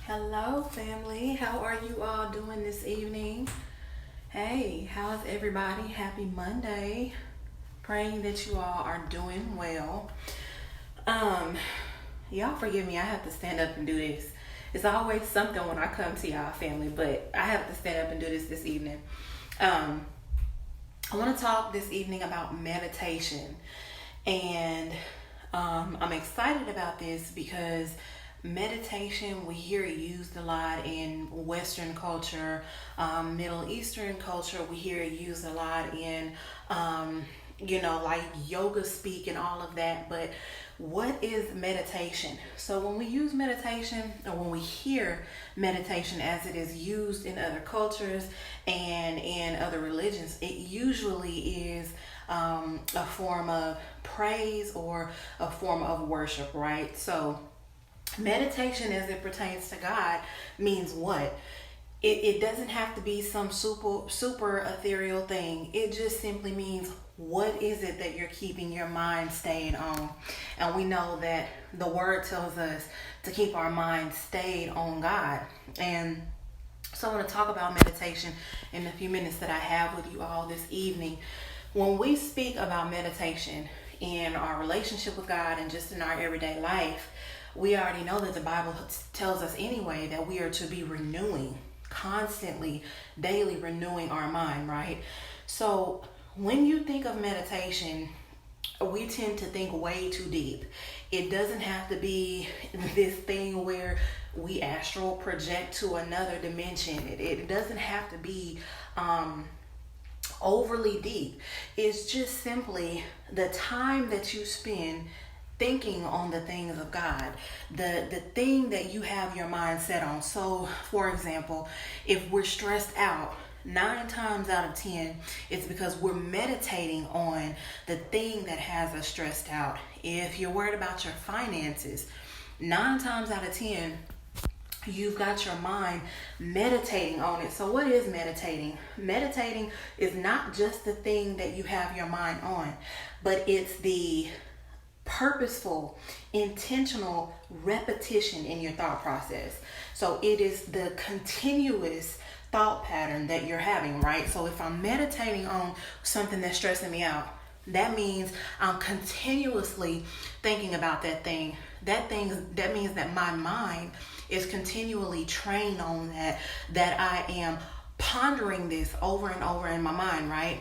Hello, family. How are you all doing this evening? Hey, how's everybody? Happy Monday. Praying that you all are doing well. Um, y'all forgive me, I have to stand up and do this. It's always something when I come to y'all, family, but I have to stand up and do this evening. Um, I want to talk this evening about meditation. And I'm excited about this because meditation, we hear it used a lot in Western culture, Middle Eastern culture. We hear it used a lot in, like yoga speak and all of that. But what is meditation? So when we use meditation, or when we hear meditation as it is used in other cultures and in other religions, it usually is a form of praise or a form of worship, right? So meditation as it pertains to God means what? It doesn't have to be some super ethereal thing. It just simply means, what is it that you're keeping your mind stayed on? And we know that the word tells us to keep our mind stayed on God. And so I want to talk about meditation in the few minutes that I have with you all this evening. When we speak about meditation in our relationship with God and just in our everyday life, we already know that the Bible tells us anyway that we are to be renewing, constantly, daily renewing our mind, right? So when you think of meditation, we tend to think way too deep. It doesn't have to be this thing where we astral project to another dimension. It doesn't have to be overly deep. It's just simply the time that you spend thinking on the things of God, the thing that you have your mind set on. So, for example, if we're stressed out, 9 times out of 10, it's because we're meditating on the thing that has us stressed out. If you're worried about your finances, 9 times out of 10, you've got your mind meditating on it. So what is meditating? Meditating is not just the thing that you have your mind on, but it's the purposeful, intentional repetition in your thought process. So it is the continuous thought pattern that you're having, right? So if I'm meditating on something that's stressing me out, that means I'm continuously thinking about that thing. That means that my mind is continually trained on that I am pondering this over and over in my mind, right?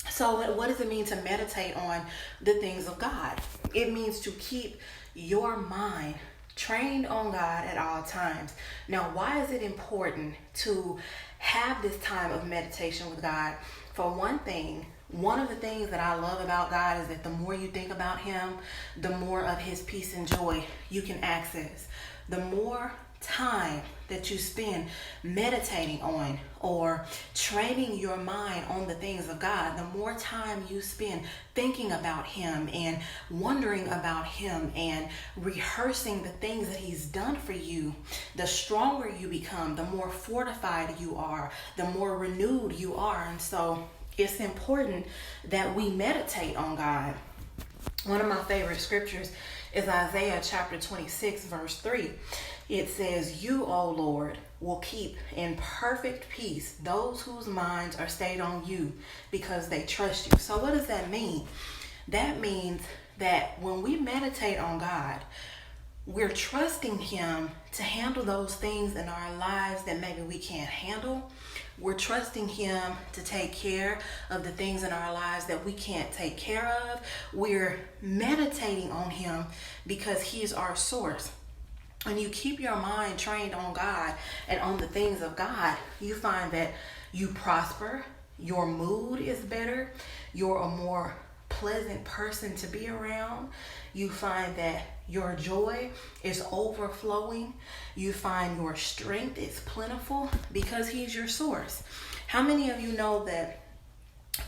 So what does it mean to meditate on the things of God? It means to keep your mind trained on God at all times. Now, why is it important to have this time of meditation with God? For one thing, one of the things that I love about God is that the more you think about Him, the more of His peace and joy you can access. The more time that you spend meditating on or training your mind on the things of God, the more time you spend thinking about Him and wondering about Him and rehearsing the things that He's done for you, the stronger you become, the more fortified you are, the more renewed you are. And so it's important that we meditate on God. One of my favorite scriptures is Isaiah chapter 26, verse 3. It says, "You, O Lord, will keep in perfect peace those whose minds are stayed on you because they trust you." So what does that mean? That means that when we meditate on God, we're trusting Him to handle those things in our lives that maybe we can't handle. We're trusting Him to take care of the things in our lives that we can't take care of. We're meditating on Him because He's our source. When you keep your mind trained on God and on the things of God, you find that you prosper, your mood is better, you're a more pleasant person to be around. You find that your joy is overflowing. You find your strength is plentiful because He's your source. How many of you know that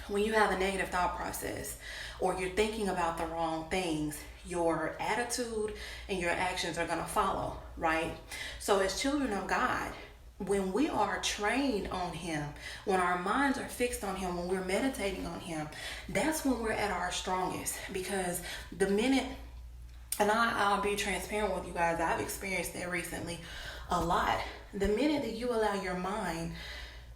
when you have a negative thought process or you're thinking about the wrong things, your attitude and your actions are going to follow, right? So as children of God, when we are trained on Him, when our minds are fixed on Him, when we're meditating on Him, that's when we're at our strongest. Because the minute And I'll be transparent with you guys. I've experienced that recently a lot. The minute that you allow your mind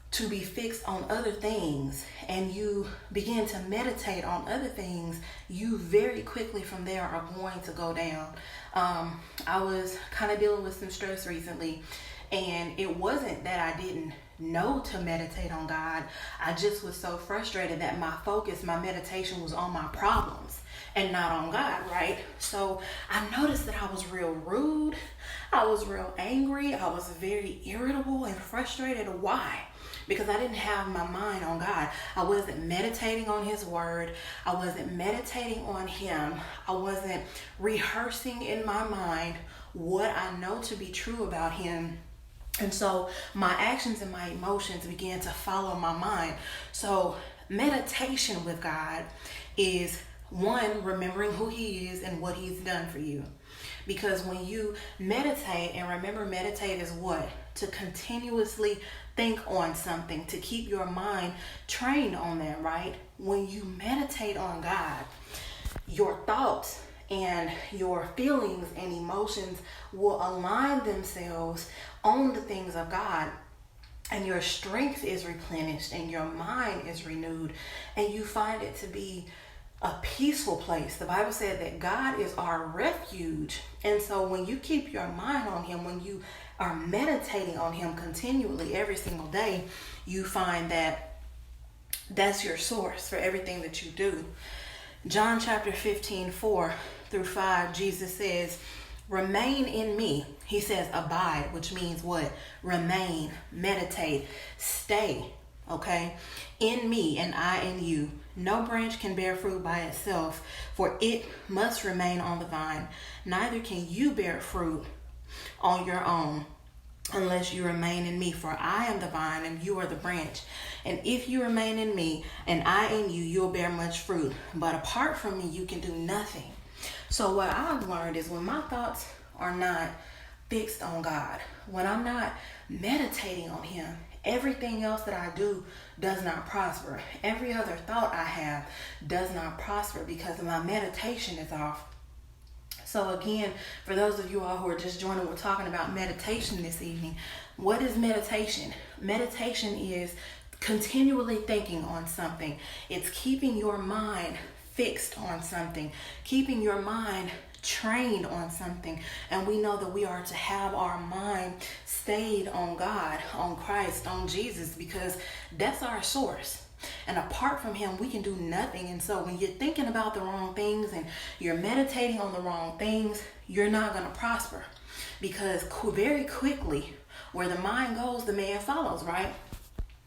to be fixed on other things and you begin to meditate on other things, you very quickly from there are going to go down. I was kind of dealing with some stress recently, and it wasn't that I didn't know to meditate on God. I just was so frustrated that my focus, my meditation was on my problems and not on God, right? So I noticed that I was real rude. I was real angry. I was very irritable and frustrated. Why? Because I didn't have my mind on God. I wasn't meditating on His Word. I wasn't meditating on Him. I wasn't rehearsing in my mind what I know to be true about Him. And so my actions and my emotions began to follow my mind. So meditation with God is, one, remembering who He is and what He's done for you. Because when you meditate, and remember, meditate is what? To continuously think on something, to keep your mind trained on that, right? When you meditate on God, your thoughts and your feelings and emotions will align themselves on the things of God, and your strength is replenished and your mind is renewed, and you find it to be a peaceful place. The Bible said that God is our refuge. And so when you keep your mind on Him, when you are meditating on Him continually every single day, you find that that's your source for everything that you do. John chapter 15, 4-5, Jesus says, remain in me. He says abide, which means what? Remain, meditate, stay, okay? In me and I in you. No branch can bear fruit by itself, for it must remain on the vine. Neither can you bear fruit on your own unless you remain in me, for I am the vine and you are the branch. And if you remain in me and I in you, you'll bear much fruit. But apart from me, you can do nothing. So what I've learned is when my thoughts are not fixed on God, when I'm not meditating on Him, everything else that I do does not prosper. Every other thought I have does not prosper because my meditation is off. So again, for those of you all who are just joining, we're talking about meditation this evening. What is meditation? Meditation is continually thinking on something. It's keeping your mind fixed on something, keeping your mind trained on something. And we know that we are to have our mind stayed on God, on Christ, on Jesus, because that's our source. And apart from Him, we can do nothing. And so when you're thinking about the wrong things and you're meditating on the wrong things, you're not going to prosper, because very quickly, where the mind goes, the man follows, right?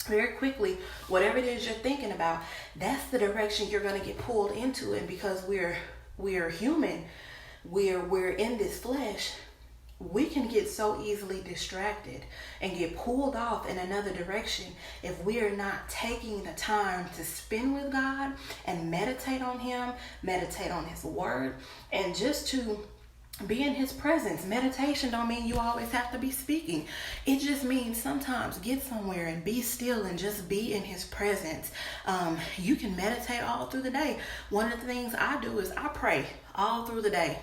Very quickly, whatever it is you're thinking about, that's the direction you're going to get pulled into. And because we're human, we're in this flesh, we can get so easily distracted and get pulled off in another direction if we are not taking the time to spend with God and meditate on Him, meditate on His Word, and just to be in His presence. Meditation don't mean you always have to be speaking. It just means sometimes get somewhere and be still and just be in His presence. You can meditate all through the day. One of the things I do is I pray all through the day.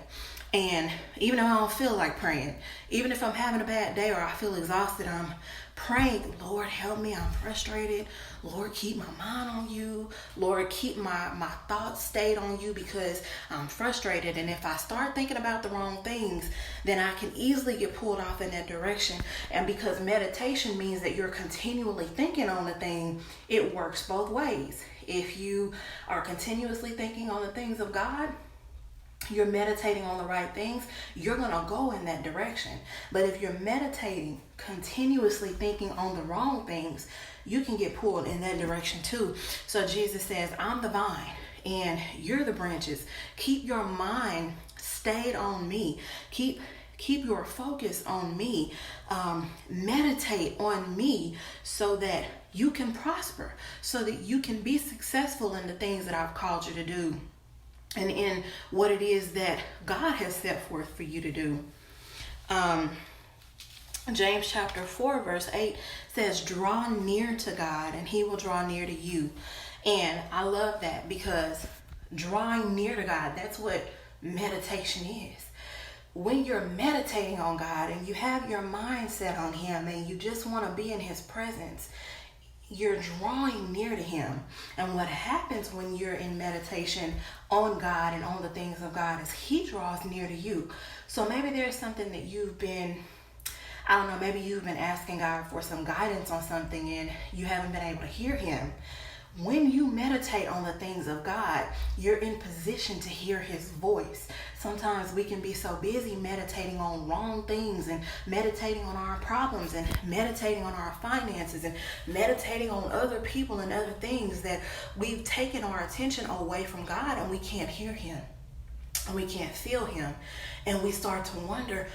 And even if I don't feel like praying, even if I'm having a bad day or I feel exhausted, I'm praying, Lord, help me, I'm frustrated. Lord, keep my mind on you. Lord, keep my thoughts stayed on you, because I'm frustrated. And if I start thinking about the wrong things, then I can easily get pulled off in that direction. And because meditation means that you're continually thinking on the thing, it works both ways. If you are continuously thinking on the things of God, you're meditating on the right things, you're going to go in that direction. But if you're meditating, continuously thinking on the wrong things, you can get pulled in that direction too. So Jesus says, I'm the vine and you're the branches. Keep your mind stayed on me. Keep your focus on me. Meditate on me so that you can prosper, so that you can be successful in the things that I've called you to do, and in what it is that God has set forth for you to do. James chapter 4 verse 8 says, draw near to God and He will draw near to you. And I love that, because drawing near to God, that's what meditation is. When you're meditating on God and you have your mind set on Him and you just want to be in His presence, you're drawing near to Him. And what happens when you're in meditation on God and on the things of God is He draws near to you. So maybe there's something that you've been, I don't know, maybe you've been asking God for some guidance on something and you haven't been able to hear Him. When you meditate on the things of God, you're in position to hear His voice. Sometimes we can be so busy meditating on wrong things and meditating on our problems and meditating on our finances and meditating on other people and other things that we've taken our attention away from God, and we can't hear Him and we can't feel Him. And we start to wonder,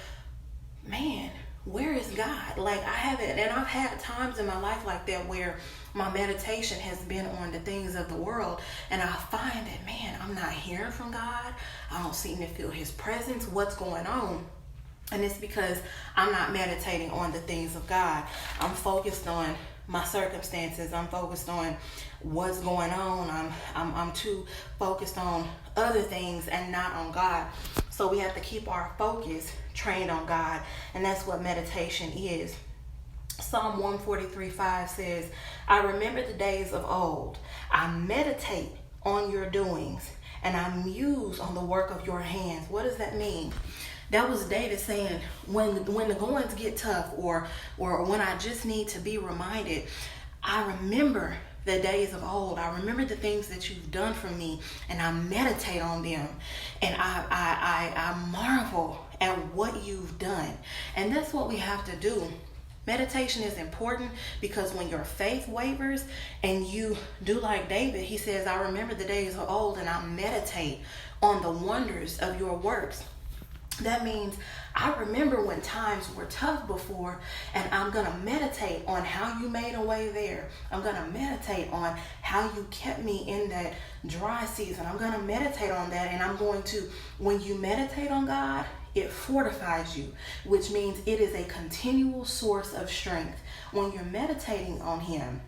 man, where is God? Like, I haven't, and I've had times in my life like that where my meditation has been on the things of the world, and I find that, man, I'm not hearing from God. I don't seem to feel His presence. What's going on? And it's because I'm not meditating on the things of God. I'm focused on my circumstances. I'm focused on what's going on. I'm too focused on other things and not on God. So we have to keep our focus trained on God, and that's what meditation is. Psalm 143:5 says, I remember the days of old. I meditate on your doings, and I muse on the work of your hands. What does that mean? That was David saying, when the goings get tough, or when I just need to be reminded, I remember the days of old. I remember the things that you've done for me, and I meditate on them, and I marvel at what you've done. And that's what we have to do. Meditation is important because when your faith wavers and you do like David, he says, I remember the days of old and I meditate on the wonders of your works. That means I remember when times were tough before, and I'm going to meditate on how you made a way there. I'm going to meditate on how you kept me in that dry season. I'm going to meditate on that, and I'm going to, when you meditate on God, it fortifies you, which means it is a continual source of strength. When you're meditating on Him,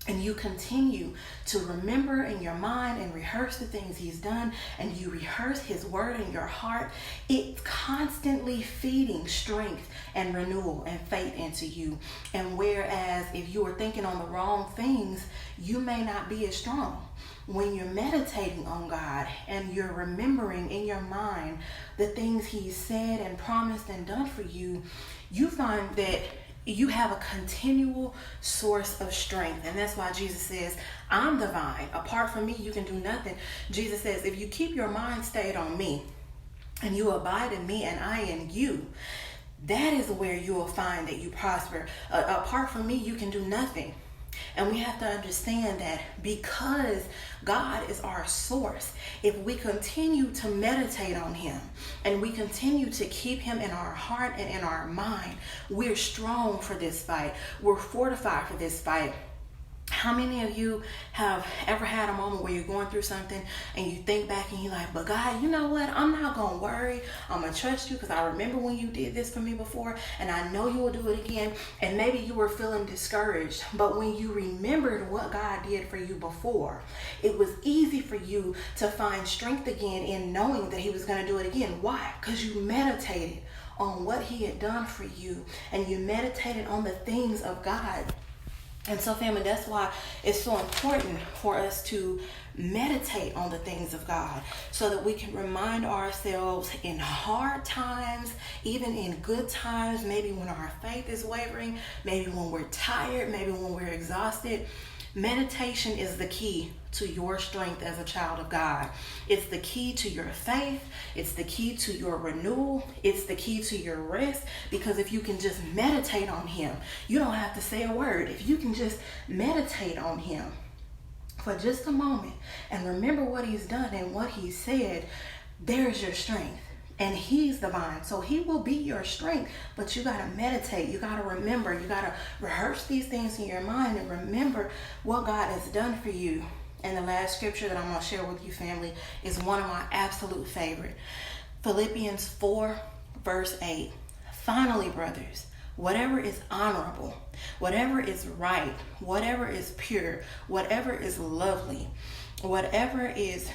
and you continue to remember in your mind and rehearse the things He's done, and you rehearse His word in your heart, it's constantly feeding strength and renewal and faith into you. And whereas if you are thinking on the wrong things, you may not be as strong. When you're meditating on God and you're remembering in your mind the things He's said and promised and done for you, you find that you have a continual source of strength. And that's why Jesus says, I'm the vine. Apart from me, you can do nothing. Jesus says, if you keep your mind stayed on me and you abide in me and I in you, that is where you will find that you prosper. Apart from me, you can do nothing. And we have to understand that because God is our source, if we continue to meditate on Him and we continue to keep Him in our heart and in our mind, we're strong for this fight. We're fortified for this fight. How many of you have ever had a moment where you're going through something and you think back and you're like, but God, you know what? I'm not going to worry. I'm going to trust you because I remember when you did this for me before, and I know you will do it again. And maybe you were feeling discouraged, but when you remembered what God did for you before, it was easy for you to find strength again in knowing that He was going to do it again. Why? Because you meditated on what He had done for you, and you meditated on the things of God. And so, family, that's why it's so important for us to meditate on the things of God so that we can remind ourselves in hard times, even in good times, maybe when our faith is wavering, maybe when we're tired, maybe when we're exhausted. Meditation is the key to your strength as a child of God. It's the key to your faith. It's the key to your renewal. It's the key to your rest. Because if you can just meditate on Him, you don't have to say a word. If you can just meditate on Him for just a moment and remember what He's done and what He said, there's your strength. And He's the vine, so He will be your strength. But you got to meditate. You got to remember. You got to rehearse these things in your mind and remember what God has done for you. And the last scripture that I'm going to share with you, family, is one of my absolute favorite. Philippians 4, verse 8. Finally, brothers, whatever is honorable, whatever is right, whatever is pure, whatever is lovely, whatever is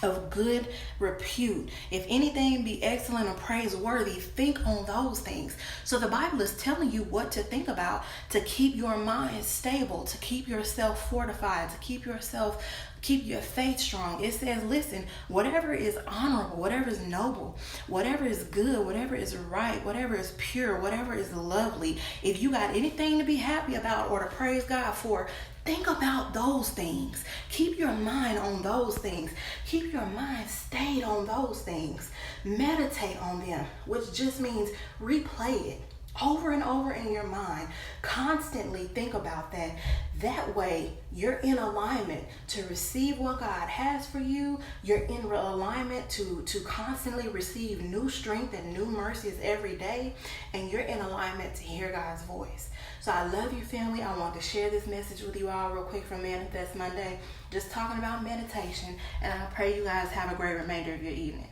of good repute. If anything be excellent or praiseworthy, think on those things. So the Bible is telling you what to think about to keep your mind stable, to keep yourself fortified, to keep your faith strong. It says, listen, whatever is honorable, whatever is noble, whatever is good, whatever is right, whatever is pure, whatever is lovely, if you got anything to be happy about or to praise God for, think about those things. Keep your mind on those things. Keep your mind stayed on those things. Meditate on them, which just means replay it over and over in your mind. Constantly think about that. That way, you're in alignment to receive what God has for you. You're in alignment to constantly receive new strength and new mercies every day. And you're in alignment to hear God's voice. So I love you, family. I want to share this message with you all real quick from Manifest Monday. Just talking about meditation. And I pray you guys have a great remainder of your evening.